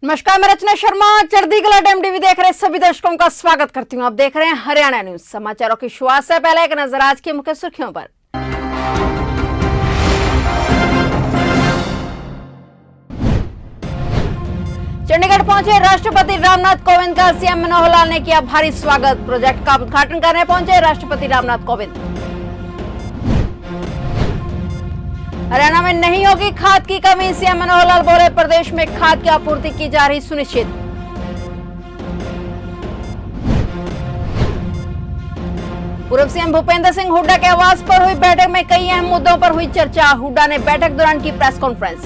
नमस्कार, मैं रचना शर्मा चढ़ती कला टाइम टीवी देख रहे सभी दर्शकों का स्वागत करती हूं। आप देख रहे हैं हरियाणा न्यूज। समाचारों की शुरुआत से पहले एक नजर आज की मुख्य सुर्खियों पर। चंडीगढ़ पहुंचे राष्ट्रपति रामनाथ कोविंद का सीएम मनोहर लाल ने किया भारी स्वागत। प्रोजेक्ट का उद्घाटन करने पहुंचे राष्ट्रपति रामनाथ कोविंद। हरियाणा में नहीं होगी खाद की कमी, सीएम मनोहर लाल बोले प्रदेश में खाद की आपूर्ति की जा रही सुनिश्चित। पूर्व सीएम भूपेंद्र सिंह हुड्डा के आवास पर हुई बैठक में कई अहम मुद्दों पर हुई चर्चा। हुड्डा ने बैठक दौरान की प्रेस कॉन्फ्रेंस।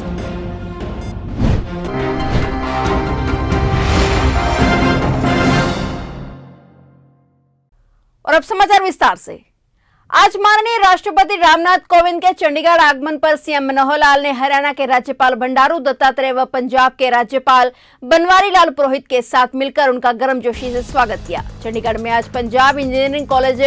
और अब समाचार विस्तार से। आज माननीय राष्ट्रपति रामनाथ कोविंद के चंडीगढ़ आगमन पर सीएम मनोहर लाल ने हरियाणा के राज्यपाल बंडारू दत्तात्रेय व पंजाब के राज्यपाल बनवारी लाल पुरोहित के साथ मिलकर उनका गर्मजोशी से स्वागत किया। चंडीगढ़ में आज Punjab engineering college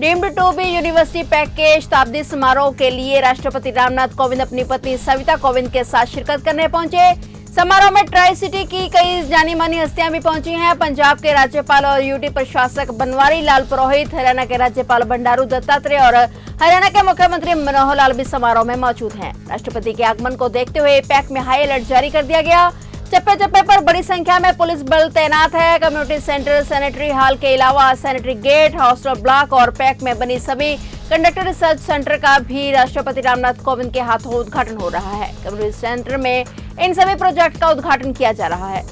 deemed to be university PEC के शताब्दी समारोह के लिए राष्ट्रपति रामनाथ कोविंद अपनी पत्नी सविता कोविंद के साथ शिरकत करने पहुंचे। समारोह में ट्राई सिटी की कई जानी मानी हस्तियां भी पहुंची हैं। पंजाब के राज्यपाल और यूटी प्रशासक बनवारी लाल पुरोहित, हरियाणा के राज्यपाल बंडारू दत्तात्रेय और हरियाणा के मुख्यमंत्री मनोहर लाल भी समारोह में मौजूद हैं। राष्ट्रपति के आगमन को देखते हुए पैक में हाई अलर्ट जारी कर दिया गया। चप्पे चप्पे पर बड़ी संख्या में पुलिस बल तैनात है। कम्युनिटी सेंटर, सैनिटरी हॉल के अलावा सैनिटरी गेट, हॉस्टल ब्लॉक और पैक में बनी सभी कंडक्टर रिसर्च सेंटर का भी राष्ट्रपति रामनाथ कोविंद के हाथों उद्घाटन हो रहा है। कम्युनिटी सेंटर में इन सभी प्रोजेक्ट का उद्घाटन किया जा रहा है।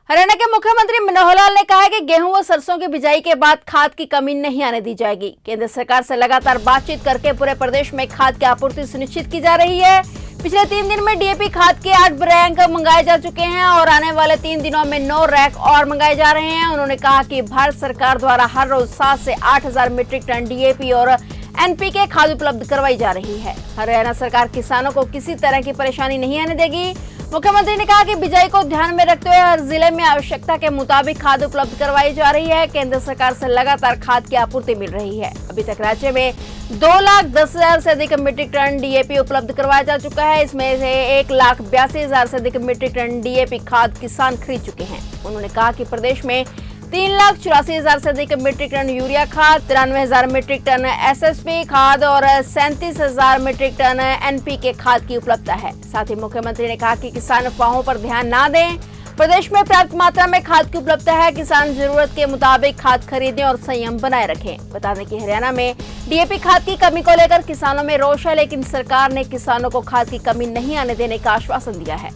हरियाणा के मुख्यमंत्री मनोहर लाल ने कहा है कि गेहूं व सरसों की बिजाई के बाद खाद की कमी नहीं आने दी जाएगी। केंद्र सरकार से लगातार बातचीत करके पूरे प्रदेश में खाद की आपूर्ति सुनिश्चित की जा रही है। पिछले 3 दिन में डीएपी खाद के 8 रैक मंगाए जा चुके हैं और आने वाले 3 दिनों में 9 रैक और मंगाए जा रहे हैं। उन्होंने कहा कि भारत सरकार द्वारा हर रोज 7 से 8,000 मीट्रिक टन डीएपी और एनपीके खाद उपलब्ध करवाई जा रही है। हरियाणा सरकार किसानों को किसी तरह की परेशानी नहीं आने देगी। मुख्यमंत्री ने कहा कि बिजाई को ध्यान में रखते हुए हर जिले में आवश्यकता के मुताबिक खाद उपलब्ध करवाई जा रही है। केंद्र सरकार से लगातार खाद की आपूर्ति मिल रही है। अभी तक राज्य में 2,10,000 से अधिक मीट्रिक टन डीएपी उपलब्ध करवाया जा चुका है। इसमें से 1,82,000 से अधिक मीट्रिक टन डीएपी खाद किसान खरीद चुके हैं। उन्होंने कहा कि प्रदेश में 3,84,000 से अधिक मीट्रिक टन यूरिया खाद, 93,000 मीट्रिक टन एसएसपी खाद और 37,000 मीट्रिक टन एनपीके खाद की उपलब्धता है। साथ ही मुख्यमंत्री ने कहा कि किसान अफवाहों पर ध्यान न दें। प्रदेश में पर्याप्त मात्रा में खाद की उपलब्धता है। किसान जरूरत के मुताबिक खाद खरीदें और संयम बनाए रखें। बता दें कि हरियाणा में डीएपी खाद की कमी को लेकर किसानों में रोष है, लेकिन सरकार ने किसानों को खाद की कमी नहीं आने देने का आश्वासन दिया है।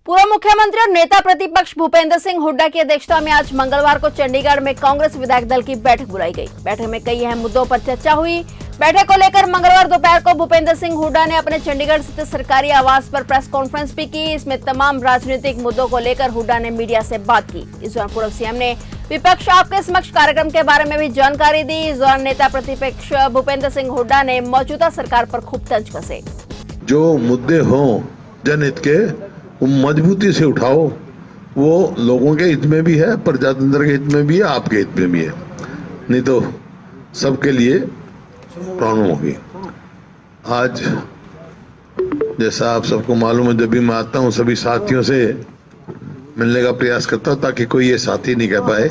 पूर्व मुख्यमंत्री और नेता प्रतिपक्ष भूपेंद्र सिंह हुड्डा की अध्यक्षता में आज मंगलवार को चंडीगढ़ में कांग्रेस विधायक दल की बैठक बुलाई गई। बैठक में कई अहम मुद्दों पर चर्चा हुई। बैठक को लेकर मंगलवार दोपहर को भूपेंद्र सिंह हुड्डा ने अपने चंडीगढ़ स्थित सरकारी आवास पर प्रेस कॉन्फ्रेंस भी की। इसमें तमाम राजनीतिक मुद्दों को लेकर हुड्डा ने मीडिया से बात की। इस दौरान पूर्व सीएम ने विपक्ष आपके समक्ष कार्यक्रम के बारे में भी जानकारी दी। इस दौरान नेता प्रतिपक्ष भूपेंद्र सिंह हुड्डा ने मौजूदा सरकार पर खूब तंज कसे। जो मुद्दे हों जनहित के, वो मजबूती से उठाओ। वो लोगों के हित में भी है, प्रजातंत्र के हित में भी है, आपके हित में भी है। नहीं तो सबके लिए प्रॉब्लम होगी। आज जैसा आप सबको मालूम है, जब भी मैं आता हूँ सभी साथियों से मिलने का प्रयास करता हूँ, ताकि कोई ये साथी नहीं कह पाए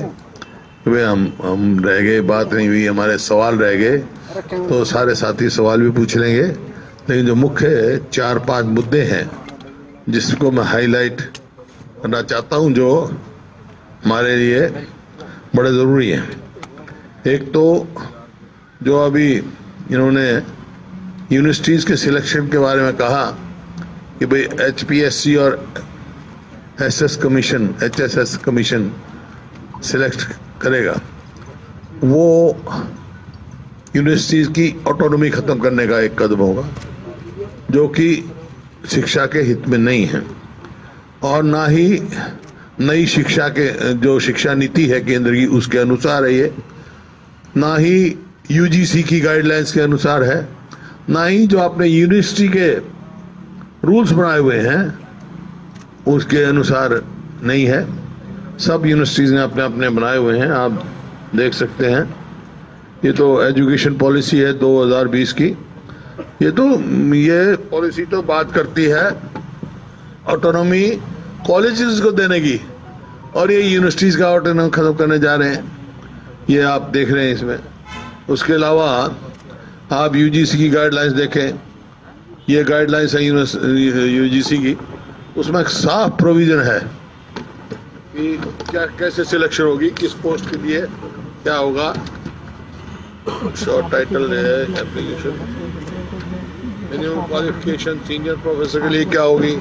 वे हम रह गए, बात नहीं हुई, हमारे सवाल रह गए। तो सारे साथी सवाल भी पूछ लेंगे, लेकिन जो मुख्य 4-5 मुद्दे हैं जिसको मैं हाईलाइट करना चाहता हूं, जो हमारे लिए बड़े ज़रूरी हैं। एक तो जो अभी इन्होंने यूनिवर्सिटीज़ के सिलेक्शन के बारे में कहा कि भाई एचपीएससी और एचएसएस कमीशन सिलेक्ट करेगा, वो यूनिवर्सिटीज़ की ऑटोनॉमी ख़त्म करने का एक कदम होगा, जो कि शिक्षा के हित में नहीं है और ना ही नई शिक्षा के जो शिक्षा नीति है केंद्र की उसके अनुसार है ये, ना ही यूजीसी की गाइडलाइंस के अनुसार है, ना ही जो आपने यूनिवर्सिटी के रूल्स बनाए हुए हैं उसके अनुसार नहीं है। सब यूनिवर्सिटीज ने अपने अपने बनाए हुए हैं, आप देख सकते हैं। ये तो एजुकेशन पॉलिसी है 2020 की। ये पॉलिसी तो बात करती है ऑटोनॉमी कॉलेजेस को देने की, और ये यूनिवर्सिटीज का ऑटोनॉमी खत्म करने जा रहे हैं, ये आप देख रहे हैं इसमें। उसके अलावा आप यूजीसी की गाइडलाइंस देखें, ये गाइडलाइंस है यूजीसी की, उसमें एक साफ प्रोविजन है कि क्या कैसे सिलेक्शन होगी, किस पोस्ट के लिए क्या होगा। शॉर्ट टाइटल है application, minimum qualification senior professor के लिए क्या होगी,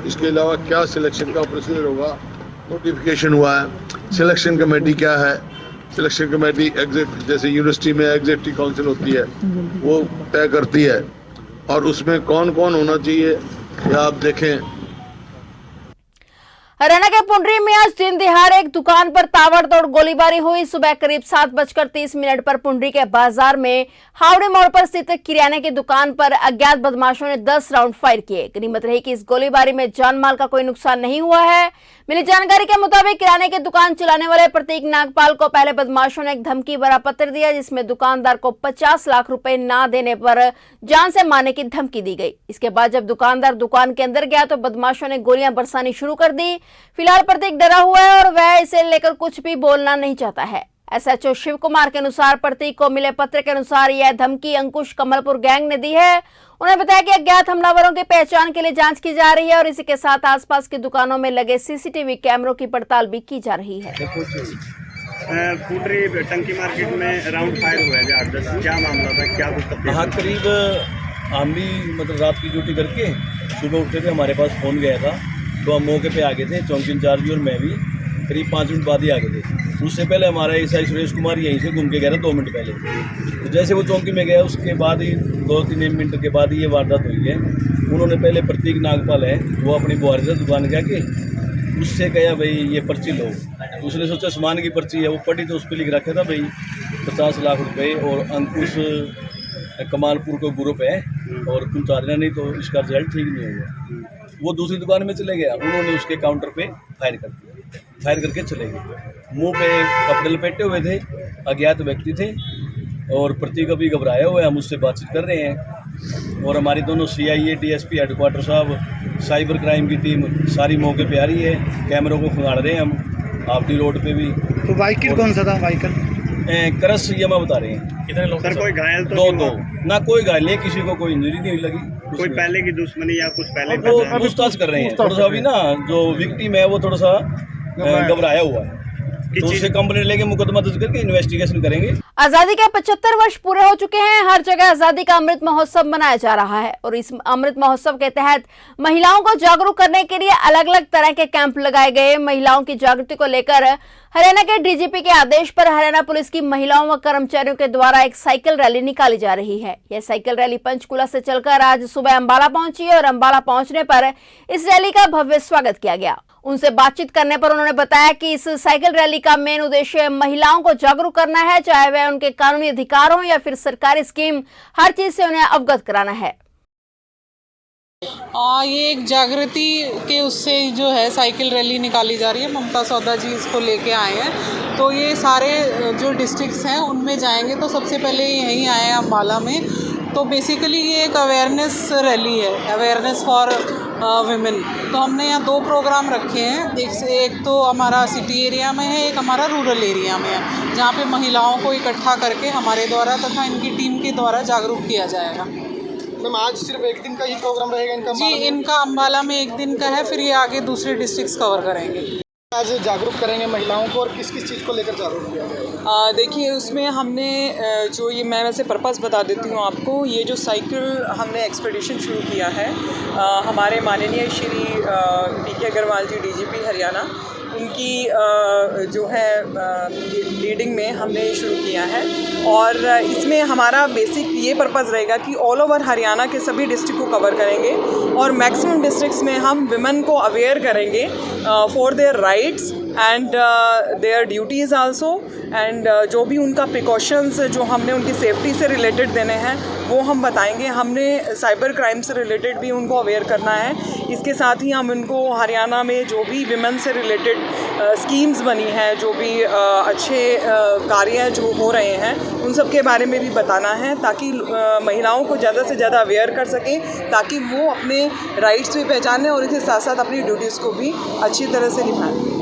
इसके अलावा क्या सिलेक्शन का प्रोसीजर होगा, नोटिफिकेशन हुआ है। सिलेक्शन कमेटी क्या है, सिलेक्शन कमेटी एग्जिट, जैसे यूनिवर्सिटी में एग्जीक्यूटिव काउंसिल होती है, वो तय करती है, और उसमें कौन कौन होना चाहिए ये आप देखें। हरियाणा के पुंडरी में आज दिन दिहाड़े एक दुकान पर ताबड़तोड़ गोलीबारी हुई। सुबह करीब 7:30 पर पुंडरी के बाजार में हावड़े मोड़ पर स्थित किराने की दुकान पर अज्ञात बदमाशों ने 10 राउंड फायर किए। गनीमत रही कि इस गोलीबारी में जान माल का कोई नुकसान नहीं हुआ है। मिली जानकारी के मुताबिक किराने की दुकान चलाने वाले प्रतीक नागपाल को पहले बदमाशों ने एक धमकी भरा पत्र दिया, जिसमें दुकानदार को 50 लाख रुपए ना देने पर जान से मारने की धमकी दी गई। इसके बाद जब दुकानदार दुकान के अंदर गया तो बदमाशों ने गोलियां बरसानी शुरू कर दी। फिलहाल प्रतीक डरा हुआ है और वह इसे लेकर कुछ भी बोलना नहीं चाहता है। एसएचओ शिव कुमार के अनुसार प्रतीक को मिले पत्र के अनुसार यह धमकी अंकुश कमलपुर गैंग ने दी है। उन्होंने बताया कि अज्ञात हमलावरों की पहचान के लिए जांच की जा रही है और इसी के साथ आसपास की दुकानों में लगे सीसीटीवी कैमरों की पड़ताल भी की जा रही है। पुंडरी टंकी मार्केट में राउंड फायर हुआ है 8-10, क्या मामला था, क्या कुछ? हाँ, करीब हम भी मतलब रात की ड्यूटी करके सुबह उठे थे, हमारे पास फ़ोन गया था तो हम मौके पे आ गए थे, चौकी इंचार्ज भी और मैं भी करीब 5 मिनट बाद ही आ गए थे। उससे पहले हमारा एसआई सुरेश कुमार यहीं से घूम के गया था 2 मिनट पहले। तो जैसे वो चौकी में गया उसके बाद ही 2-3 मिनट के बाद ही ये वारदात हुई है। उन्होंने पहले प्रतीक नागपाल है, वो अपनी बुआरी से दुकान गया कि उससे कहा भाई ये पर्ची लो। उसने सोचा सामान की पर्ची है, वो पढ़ी तो उस पर लिख रखा था भाई 50 लाख रुपए और अंकुश कमालपुर को ग्रुप है और तुम चाहना नहीं तो इसका रिजल्ट ठीक नहीं होगा। वो दूसरी दुकान में चले गया, उन्होंने उसके काउंटर पे फायर कर दिया, फायर करके चले गए। मुंह पे कपड़े लपेटे हुए थे, अज्ञात व्यक्ति थे और प्रतीक अभी घबराया हुआ है। हम उससे बातचीत कर रहे हैं और हमारी दोनों सीआईए डीएसपी हेडक्वार्टर साहब, साइबर क्राइम की टीम सारी मौके पे आ रही है, कैमरों को खंगाड़ रहे हैं हम आपडी रोड पे भी। तो व्हीकल कौन सा था? व्हीकल करस यमा बता रहे हैं। कितने लोग सर? कोई घायल तो दो ना, कोई घायल नहीं, किसी को कोई इंजरी नहीं लगी। कोई पहले की दुश्मनी या कुछ पहले वो पूछताछ कर रहे हैं। थोड़ा सा अभी ना जो विक्टिम है वो थोड़ा सा घबराया हुआ है, तो उससे कंप्लेंट लेके मुकदमा दर्ज करके इन्वेस्टिगेशन करेंगे। आजादी के 75 वर्ष पूरे हो चुके हैं। हर जगह आजादी का अमृत महोत्सव मनाया जा रहा है और इस अमृत महोत्सव के तहत महिलाओं को जागरूक करने के लिए अलग अलग तरह के कैंप लगाए गए। महिलाओं की जागृति को लेकर हरियाणा के डीजीपी के आदेश पर हरियाणा पुलिस की महिलाओं व कर्मचारियों के द्वारा एक साइकिल रैली निकाली जा रही है। यह साइकिल रैली पंचकूला से चलकर आज सुबह अंबाला पहुंची और अंबाला पहुंचने पर इस रैली का भव्य स्वागत किया गया। उनसे बातचीत करने पर उन्होंने बताया कि इस साइकिल रैली का मेन उद्देश्य महिलाओं को जागरूक करना है, चाहे वह उनके कानूनी अधिकार हो या फिर सरकारी स्कीम, हर चीज से उन्हें अवगत कराना है। ये एक जागृति के उससे जो है साइकिल रैली निकाली जा रही है। ममता सौदा जी इसको लेके आए हैं, तो ये सारे जो डिस्ट्रिक्ट्स हैं उनमें जाएंगे। तो सबसे पहले यहीं आए हैं अम्बाला में। तो बेसिकली ये एक अवेयरनेस रैली है, अवेयरनेस फॉर विमेन। तो हमने यहाँ 2 प्रोग्राम रखे हैं, एक तो हमारा सिटी एरिया में है, एक हमारा रूरल एरिया में है, जहाँ पे महिलाओं को इकट्ठा करके हमारे द्वारा तथा इनकी टीम के द्वारा जागरूक किया जाएगा। मैम आज सिर्फ एक दिन का ही प्रोग्राम रहेगा इनका? जी, इनका अम्बाला में एक दिन का है, फिर ये आगे दूसरे डिस्ट्रिक्ट्स कवर करेंगे। आज जागरूक करेंगे महिलाओं को, और किस किस चीज़ को लेकर जागरूक किया जाएगा? देखिए उसमें हमने जो ये मैं वैसे पर्पस बता देती हूँ आपको। ये जो साइकिल हमने एक्सपेडिशन शुरू किया है, हमारे माननीय श्री DK अग्रवाल जी डीजीपी हरियाणा, उनकी जो है लीडिंग में हमने शुरू किया है। और इसमें हमारा बेसिक ये पर्पज़ रहेगा कि ऑल ओवर हरियाणा के सभी डिस्ट्रिक्ट को कवर करेंगे और मैक्सिमम डिस्ट्रिक्ट्स में हम विमेन को अवेयर करेंगे for their rights and their duties also, and जो भी उनका प्रिकॉशंस जो हमने उनकी सेफ्टी से रिलेटेड देने हैं वो हम बताएंगे। हमने साइबर क्राइम से रिलेटेड भी उनको अवेयर करना है। इसके साथ ही हम उनको हरियाणा में जो भी विमेन से रिलेटेड स्कीम्स बनी हैं, जो भी अच्छे कार्य जो हो रहे हैं, उन सब के बारे में भी बताना है, ताकि महिलाओं को ज़्यादा से ज़्यादा अवेयर कर सकें, ताकि वो अपने राइट्स भी पहचानें और इसके साथ साथ अपनी ड्यूटीज़ को भी अच्छी तरह से निभाएं।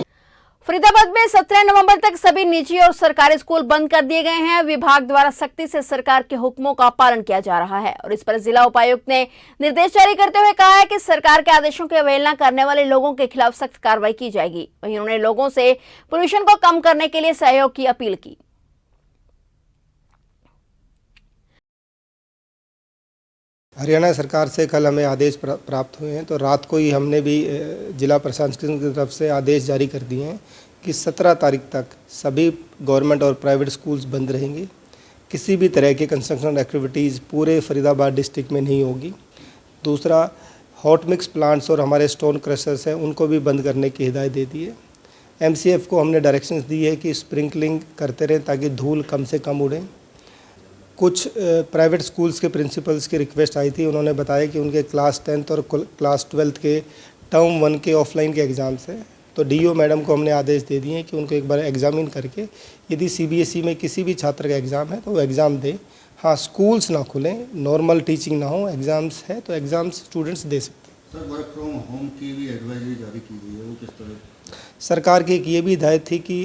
फरीदाबाद में 17 नवंबर तक सभी निजी और सरकारी स्कूल बंद कर दिए गए हैं। विभाग द्वारा सख्ती से सरकार के हुक्मों का पालन किया जा रहा है और इस पर जिला उपायुक्त ने निर्देश जारी करते हुए कहा है कि सरकार के आदेशों की अवहेलना करने वाले लोगों के खिलाफ सख्त कार्रवाई की जाएगी। वहीं उन्होंने लोगों से पोल्यूशन को कम करने के लिए सहयोग की अपील की। हरियाणा सरकार से कल हमें आदेश प्राप्त हुए हैं, तो रात को ही हमने भी जिला प्रशासन की तरफ से आदेश जारी कर दिए हैं कि 17 तारीख तक सभी गवर्नमेंट और प्राइवेट स्कूल्स बंद रहेंगे। किसी भी तरह की कंस्ट्रक्शन एक्टिविटीज़ पूरे फरीदाबाद डिस्ट्रिक्ट में नहीं होगी। दूसरा, हॉट मिक्स प्लांट्स और हमारे स्टोन क्रशर्स हैं, उनको भी बंद करने की हिदायत दे दी है। MCF को हमने डायरेक्शंस दी है कि स्प्रिंकलिंग करते रहें ताकि धूल कम से कम उड़े। कुछ प्राइवेट स्कूल्स के प्रिंसिपल्स की रिक्वेस्ट आई थी, उन्होंने बताया कि उनके क्लास 10th और क्लास 12th के टर्म 1 के ऑफलाइन के एग्ज़ाम्स हैं, तो DO मैडम को हमने आदेश दे दिए हैं कि उनको एक बार एग्जामिन करके यदि CBSE में किसी भी छात्र का एग्ज़ाम है तो वो एग्ज़ाम दें। हाँ, स्कूल्स ना खुलें, नॉर्मल टीचिंग ना हो, एग्ज़ाम्स है तो एग्ज़ाम्स स्टूडेंट्स दे सकते हैं। सर, वर्क फ्रॉम होम की भी एडवाइजरी जारी की गई है, वो किस तरह? सरकार की एक ये भी हिदायत थी कि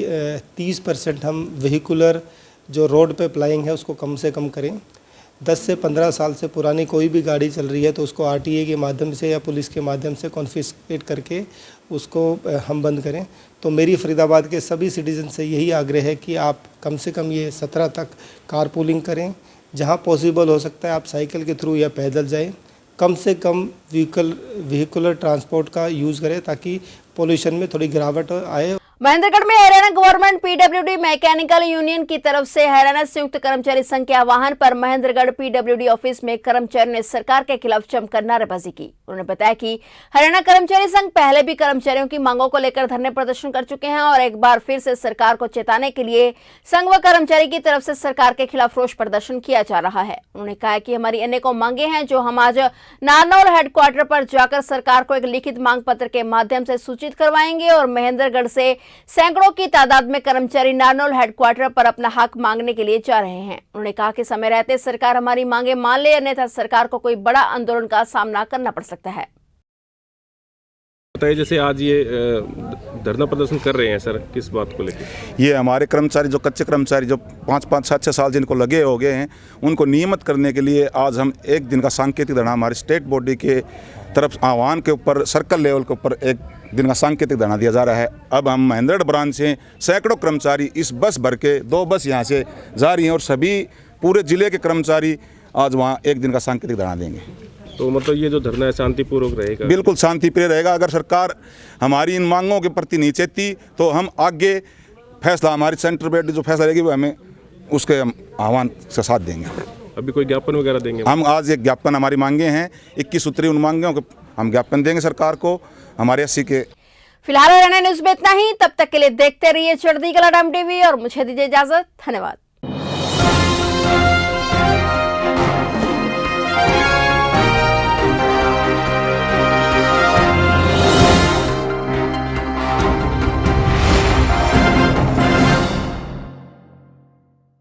30% हम व्हीकुलर जो रोड पे प्लाइंग है उसको कम से कम करें। 10 से 15 साल से पुरानी कोई भी गाड़ी चल रही है तो उसको RTA के माध्यम से या पुलिस के माध्यम से कॉन्फिस्केट करके उसको हम बंद करें। तो मेरी फरीदाबाद के सभी सिटीजन से यही आग्रह है कि आप कम से कम ये 17 तक कार पूलिंग करें। जहाँ पॉसिबल हो सकता है आप साइकिल के थ्रू या पैदल जाएं। कम से कम व्हीकुलर ट्रांसपोर्ट का यूज़ करें ताकि पोल्यूशन में थोड़ी गिरावट आए। महेंद्रगढ़ में Haryana government PWD mechanical union की तरफ से हरियाणा संयुक्त कर्मचारी संघ के आह्वान पर महेंद्रगढ़ PWD ऑफिस में कर्मचारियों ने सरकार के खिलाफ जमकर नारेबाजी की। उन्होंने बताया कि हरियाणा कर्मचारी संघ पहले भी कर्मचारियों की मांगों को लेकर धरने प्रदर्शन कर चुके हैं और एक बार फिर से सरकार को चेताने के लिए संघ व कर्मचारी की तरफ से सरकार के खिलाफ रोष प्रदर्शन किया जा रहा है। उन्होंने कहा कि हमारी अनेकों मांगे हैं जो हम आज नारनौल हेडक्वार्टर पर जाकर सरकार को एक लिखित मांग पत्र के माध्यम से सूचित करवाएंगे और महेंद्रगढ़ से सैकड़ों की तादाद में कर्मचारी नारनौल हेडक्वार्टर पर अपना हक मांगने के लिए जा रहे हैं। उन्होंने कहा कि समय रहते सरकार हमारी मांगे मान ले, अन्यथा सरकार को कोई बड़ा आंदोलन का सामना करना पड़ सकता है। बताइए, जैसे आज ये धरना प्रदर्शन कर रहे हैं सर, किस बात को लेकर? ये हमारे कर्मचारी जो कच्चे कर्मचारी जो 5-5, 6-6 साल जिनको लगे हो गए हैं, उनको नियमित करने के लिए आज हम एक दिन का सांकेतिक धरना हमारे स्टेट बॉडी के तरफ आह्वान के ऊपर सर्कल लेवल के ऊपर एक दिन का सांकेतिक धरना दिया जा रहा है। अब हम महेंद्रगढ़ ब्रांच से सैकड़ों कर्मचारी इस बस भर के 2 बस यहाँ से जा रही हैं और सभी पूरे जिले के कर्मचारी आज वहाँ एक दिन का सांकेतिक धरना देंगे। तो मतलब ये जो धरना है शांतिपूर्वक रहेगा? बिल्कुल शांतिप्रिय रहेगा। अगर सरकार हमारी इन मांगों के प्रति नहीं चेती तो हम आगे फैसला, हमारी सेंटर बेड जो फैसला रहेगी वो हमें उसके आह्वान से साथ देंगे। अभी कोई ज्ञापन वगैरह देंगे? हम आज एक ज्ञापन, हमारी मांगे हैं 21 सूत्री, उन मांगों को हम ज्ञापन देंगे सरकार को हमारे 80 के। फिलहाल हरियाणा न्यूज में इतना ही। तब तक के लिए देखते रहिए चढ़ती कला टाइम TV और मुझे दीजिए इजाजत। धन्यवाद।